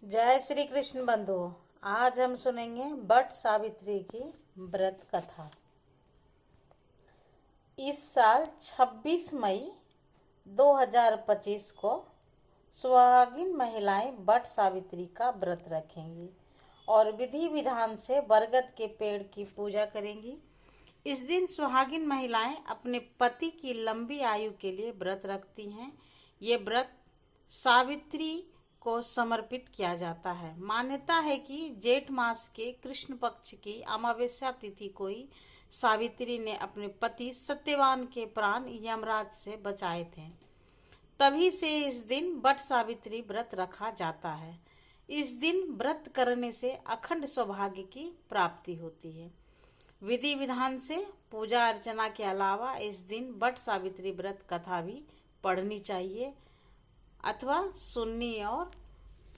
जय श्री कृष्ण बंधुओं। आज हम सुनेंगे बट सावित्री की व्रत कथा। इस साल 26 मई 2025 को सुहागिन महिलाएं बट सावित्री का व्रत रखेंगी और विधि विधान से बरगद के पेड़ की पूजा करेंगी। इस दिन सुहागिन महिलाएं अपने पति की लंबी आयु के लिए व्रत रखती हैं। ये व्रत सावित्री को समर्पित किया जाता है। मान्यता है कि जेठ मास के कृष्ण पक्ष की अमावस्या तिथि को ही सावित्री ने अपने पति सत्यवान के प्राण यमराज से बचाए थे। तभी से इस दिन बट सावित्री व्रत रखा जाता है। इस दिन व्रत करने से अखंड सौभाग्य की प्राप्ति होती है। विधि विधान से पूजा अर्चना के अलावा इस दिन बट सावित्री व्रत कथा भी पढ़नी चाहिए अथवा सुननी और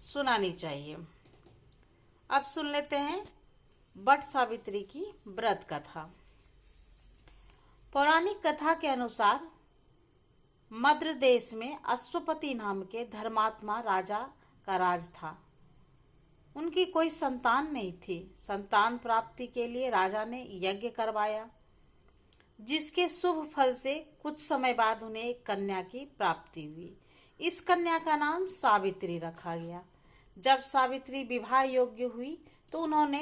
सुनानी चाहिए। अब सुन लेते हैं बट सावित्री की व्रत कथा। पौराणिक कथा के अनुसार मद्र देश में अश्वपति नाम के धर्मात्मा राजा का राज था। उनकी कोई संतान नहीं थी। संतान प्राप्ति के लिए राजा ने यज्ञ करवाया, जिसके शुभ फल से कुछ समय बाद उन्हें एक कन्या की प्राप्ति हुई। इस कन्या का नाम सावित्री रखा गया। जब सावित्री विवाह योग्य हुई तो उन्होंने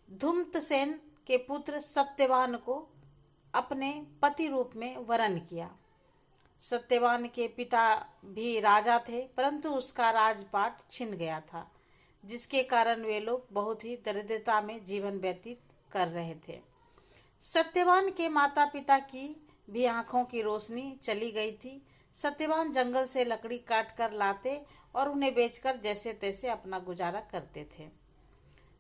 धूम्रसेन के पुत्र सत्यवान को अपने पति रूप में वरण किया। सत्यवान के पिता भी राजा थे, परंतु उसका राजपाट छिन गया था, जिसके कारण वे लोग बहुत ही दरिद्रता में जीवन व्यतीत कर रहे थे। सत्यवान के माता पिता की भी आंखों की रोशनी चली गई थी। सत्यवान जंगल से लकड़ी काट कर लाते और उन्हें बेचकर जैसे तैसे अपना गुजारा करते थे।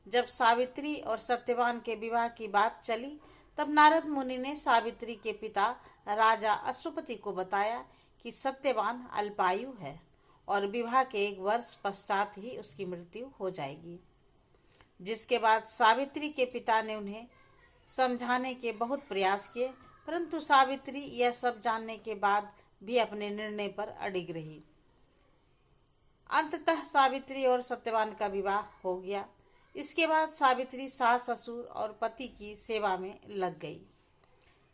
जब सावित्री और सत्यवान के विवाह की बात चली, तब नारद मुनि ने सावित्री के पिता राजा अश्वपति को बताया कि सत्यवान अल्पायु है और विवाह के 1 वर्ष पश्चात ही उसकी मृत्यु हो जाएगी। जिसके बाद सावित्री के पिता ने उन्हें समझाने के बहुत प्रयास किए, परंतु सावित्री यह सब जानने के बाद भी अपने निर्णय पर अडिग रही। अंततः सावित्री और सत्यवान का विवाह हो गया। इसके बाद सावित्री सास ससुर और पति की सेवा में लग गई।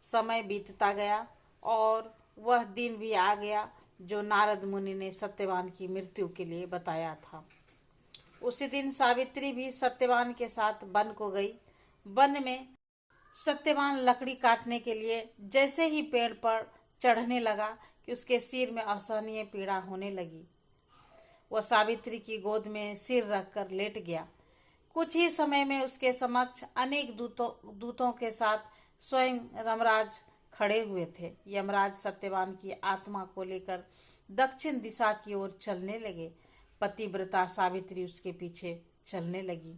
समय बीतता गया और वह दिन भी आ गया जो नारद मुनि ने सत्यवान की मृत्यु के लिए बताया था। उसी दिन सावित्री भी सत्यवान के साथ वन को गई। वन में सत्यवान लकड़ी काटने के लिए जैसे ही पेड़ पर चढ़ने लगा कि उसके सिर में असहनीय पीड़ा होने लगी। वह सावित्री की गोद में सिर रखकर लेट गया। कुछ ही समय में उसके समक्ष अनेक दूतों के साथ स्वयं यमराज खड़े हुए थे। यमराज सत्यवान की आत्मा को लेकर दक्षिण दिशा की ओर चलने लगे। पतिव्रता सावित्री उसके पीछे चलने लगी।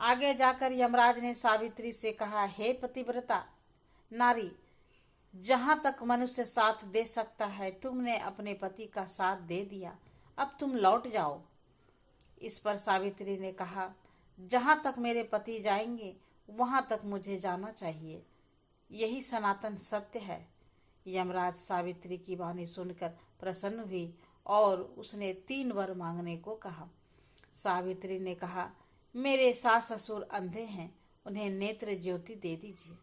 आगे जाकर यमराज ने सावित्री से कहा, हे पतिव्रता नारी, जहां तक मनुष्य साथ दे सकता है तुमने अपने पति का साथ दे दिया, अब तुम लौट जाओ। इस पर सावित्री ने कहा, जहां तक मेरे पति जाएंगे वहां तक मुझे जाना चाहिए, यही सनातन सत्य है। यमराज सावित्री की वाणी सुनकर प्रसन्न हुई और उसने 3 वर मांगने को कहा। सावित्री ने कहा, मेरे सास ससुर अंधे हैं, उन्हें नेत्र ज्योति दे दीजिए।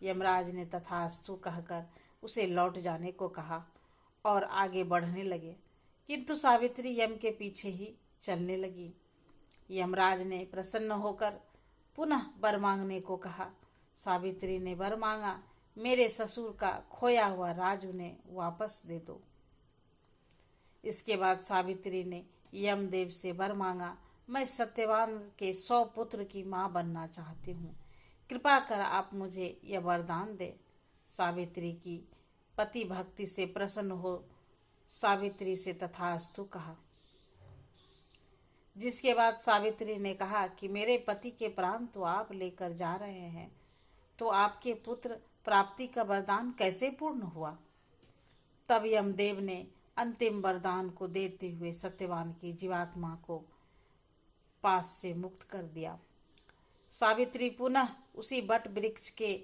यमराज ने तथास्तु कहकर उसे लौट जाने को कहा और आगे बढ़ने लगे, किंतु सावित्री यम के पीछे ही चलने लगी। यमराज ने प्रसन्न होकर पुनः वर मांगने को कहा। सावित्री ने वर मांगा, मेरे ससुर का खोया हुआ राज उन्हें वापस दे दो। इसके बाद सावित्री ने यमदेव से वर मांगा, मैं सत्यवान के 100 पुत्र की मां बनना चाहती हूँ, कृपा कर आप मुझे यह वरदान दे। सावित्री की पति भक्ति से प्रसन्न हो सावित्री से तथास्तु कहा। जिसके बाद सावित्री ने कहा कि मेरे पति के प्राण तो आप लेकर जा रहे हैं, तो आपके पुत्र प्राप्ति का वरदान कैसे पूर्ण हुआ। तब यमदेव ने अंतिम वरदान को देते हुए सत्यवान की जीवात्मा को पास से मुक्त कर दिया। सावित्री पुनः उसी बट वृक्ष के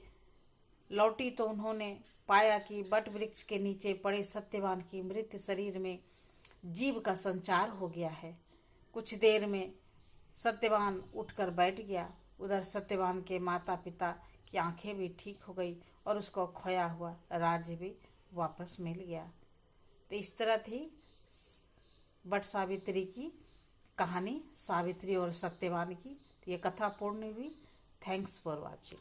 लौटी तो उन्होंने पाया कि बट वृक्ष के नीचे पड़े सत्यवान की मृत शरीर में जीव का संचार हो गया है। कुछ देर में सत्यवान उठकर बैठ गया। उधर सत्यवान के माता पिता की आंखें भी ठीक हो गई और उसको खोया हुआ राज्य भी वापस मिल गया। तो इस तरह थी बट सावित्री की कहानी, सावित्री और सत्यवान की। ये कथा पूर्ण हुई। Thanks for watching.